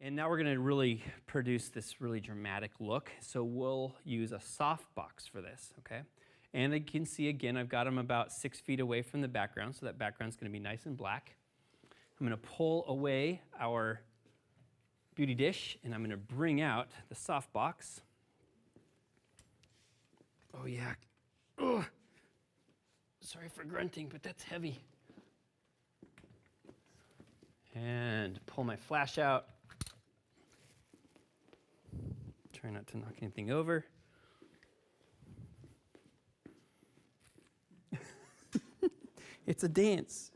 And now we're going to really produce this really dramatic look. So we'll use a softbox for this, okay? And you can see, again, I've got them about 6 feet away from the background, so that background's going to be nice and black. I'm going to pull away our beauty dish, and I'm going to bring out the softbox. Oh, yeah. Ugh. Sorry for grunting, but that's heavy. And pull my flash out. Try not to knock anything over. It's a dance.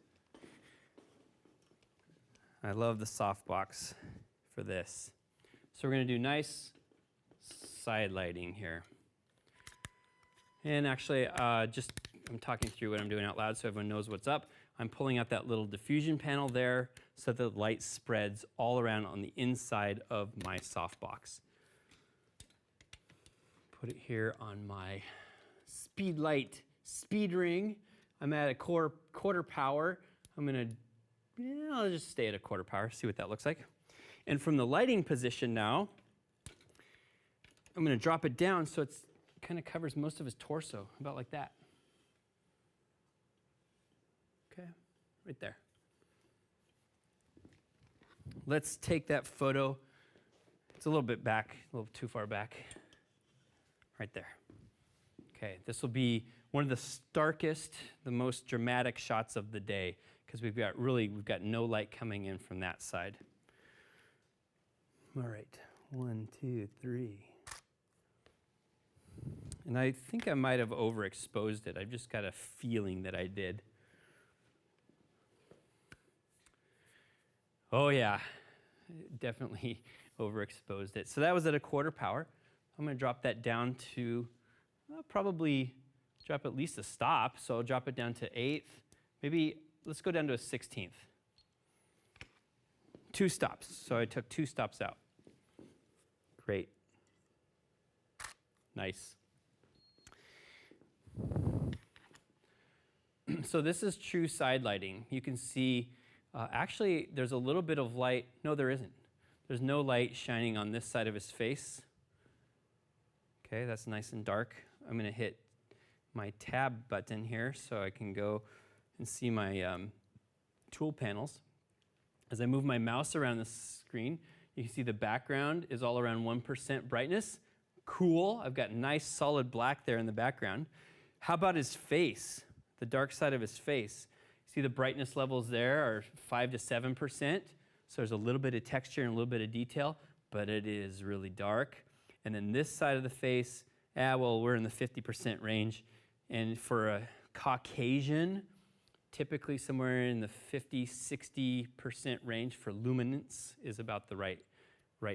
I love the softbox for this. So we're going to do nice side lighting here. And actually, I'm talking through what I'm doing out loud so everyone knows what's up. I'm pulling out that little diffusion panel there so that the light spreads all around on the inside of my softbox. Put it here on my Speedlight speed ring. I'm at a quarter power. I'll just stay at a quarter power, see what that looks like. And from the lighting position now, I'm going to drop it down so it kind of covers most of his torso, about like that. Okay, right there. Let's take that photo. It's a little bit back, a little too far back. Right there. Okay, this will be one of the starkest, the most dramatic shots of the day because we've got no light coming in from that side. All right, 1, 2, 3. And I think I might have overexposed it. I've just got a feeling that I did. Oh yeah, definitely overexposed it. So that was at a quarter power. I'm going to drop that down to probably drop at least a stop. So I'll drop it down to 1/8. Maybe let's go down to a 1/16. 2 stops. So I took 2 stops out. Great. Nice. So this is true side lighting. You can see, actually, there's a little bit of light. No, there isn't. There's no light shining on this side of his face. Okay, that's nice and dark. I'm going to hit my tab button here so I can go and see my tool panels. As I move my mouse around the screen, you can see the background is all around 1% brightness. Cool. I've got nice solid black there in the background. How about his face? The dark side of his face. See the brightness levels there are 5 to 7%. So there's a little bit of texture and a little bit of detail, but it is really dark. And then this side of the face, we're in the 50% range. And for a Caucasian, typically somewhere in the 50, 60% range for luminance is about the right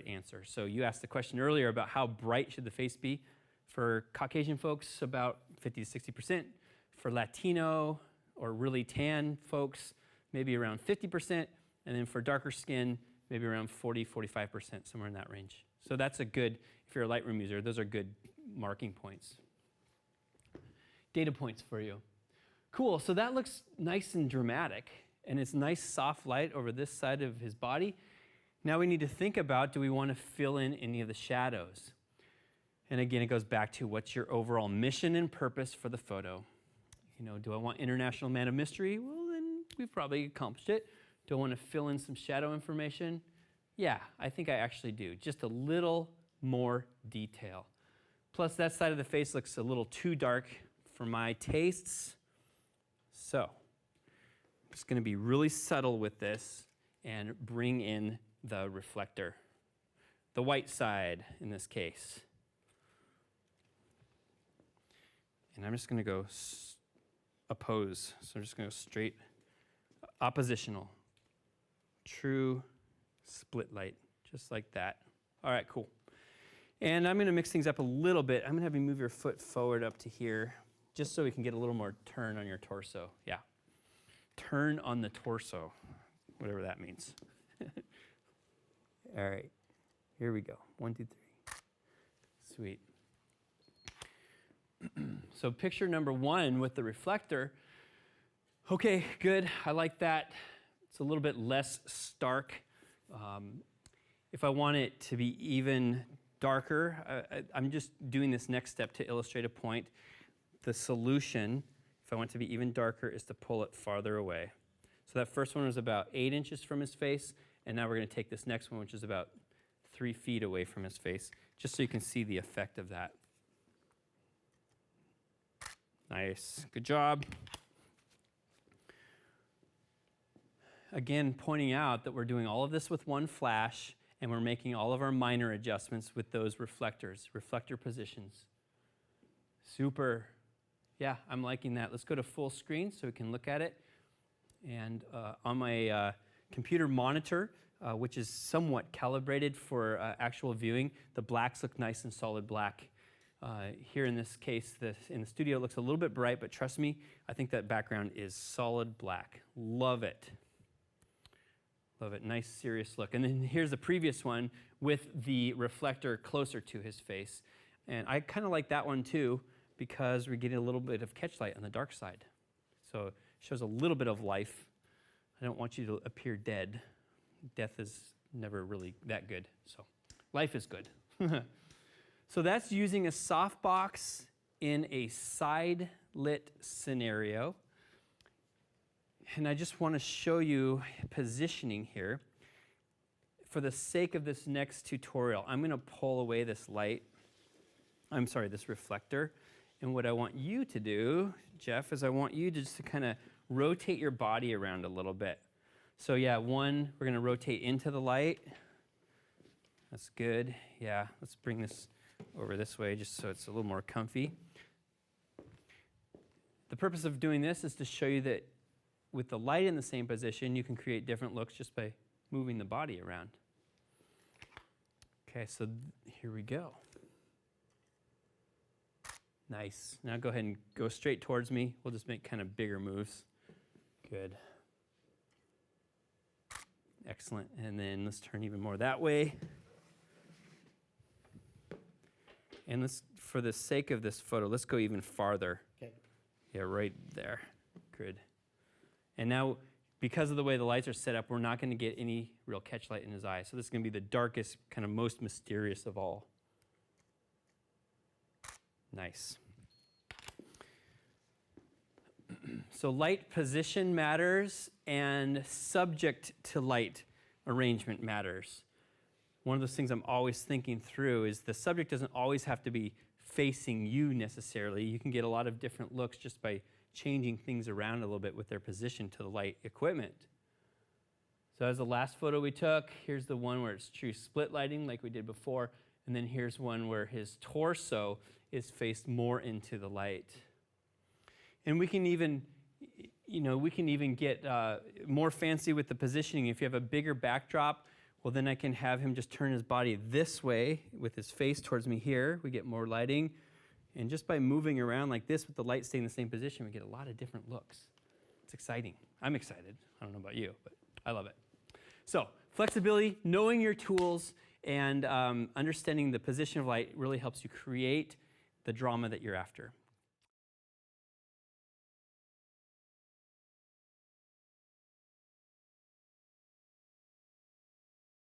answer. So you asked the question earlier about how bright should the face be. For Caucasian folks, about 50 to 60%. For Latino or really tan folks, maybe around 50%. And then for darker skin, maybe around 40, 45%, somewhere in that range. So that's a good, if you're a Lightroom user, those are good marking points. Data points for you. Cool, so that looks nice and dramatic, and it's nice soft light over this side of his body. Now we need to think about, do we want to fill in any of the shadows? And again, it goes back to what's your overall mission and purpose for the photo. Do I want International Man of Mystery? Well, then we've probably accomplished it. Do I want to fill in some shadow information? Yeah, I think I actually do. Just a little more detail. Plus, that side of the face looks a little too dark for my tastes. So, I'm just going to be really subtle with this and bring in the reflector. The white side, in this case. And I'm just going to go oppose. So I'm just going to go straight oppositional. True split light, just like that. All right, cool. And I'm going to mix things up a little bit. I'm going to have you move your foot forward up to here, just so we can get a little more turn on your torso. Yeah. Turn on the torso, whatever that means. All right, here we go. 1, 2, 3. Sweet. So picture number 1 with the reflector. Okay, good. I like that. It's a little bit less stark. If I want it to be even darker, I'm just doing this next step to illustrate a point. The solution, if I want it to be even darker, is to pull it farther away. So that first one was about 8 inches from his face, and now we're going to take this next one, which is about 3 feet away from his face, just so you can see the effect of that. Nice. Good job. Again, pointing out that we're doing all of this with one flash, and we're making all of our minor adjustments with those reflectors, reflector positions. Super. Yeah, I'm liking that. Let's go to full screen so we can look at it. And on my computer monitor, which is somewhat calibrated for actual viewing, the blacks look nice and solid black. Here in this case, in the studio, it looks a little bit bright, but trust me, I think that background is solid black. Love it. Love it. Nice, serious look. And then here's the previous one with the reflector closer to his face. And I kind of like that one too, because we're getting a little bit of catch light on the dark side. So it shows a little bit of life. I don't want you to appear dead. Death is never really that good. So life is good. So that's using a softbox in a side lit scenario. And I just want to show you positioning here. For the sake of this next tutorial, I'm going to pull away this this reflector. And what I want you to do, Jeff, is I want you just to kind of rotate your body around a little bit. So yeah, we're going to rotate into the light. That's good. Yeah, let's bring this over this way just so it's a little more comfy. The purpose of doing this is to show you that with the light in the same position, you can create different looks just by moving the body around. Okay, so here we go. Nice. Now go ahead and go straight towards me. We'll just make kind of bigger moves. Good. Excellent. And then let's turn even more that way. And for the sake of this photo, let's go even farther. Okay. Yeah, right there. Good. And now, because of the way the lights are set up, we're not going to get any real catch light in his eye. So this is going to be the darkest, kind of most mysterious of all. Nice. So light position matters, and subject to light arrangement matters. One of those things I'm always thinking through is the subject doesn't always have to be facing you necessarily. You can get a lot of different looks just by changing things around a little bit with their position to the light equipment. So as the last photo we took, here's the one where it's true split lighting like we did before, and then here's one where his torso is faced more into the light. And we can even get more fancy with the positioning. If you have a bigger backdrop, well, then I can have him just turn his body this way with his face towards me here. We get more lighting. And just by moving around like this with the light staying in the same position, we get a lot of different looks. It's exciting. I'm excited. I don't know about you, but I love it. So flexibility, knowing your tools, and understanding the position of light really helps you create the drama that you're after.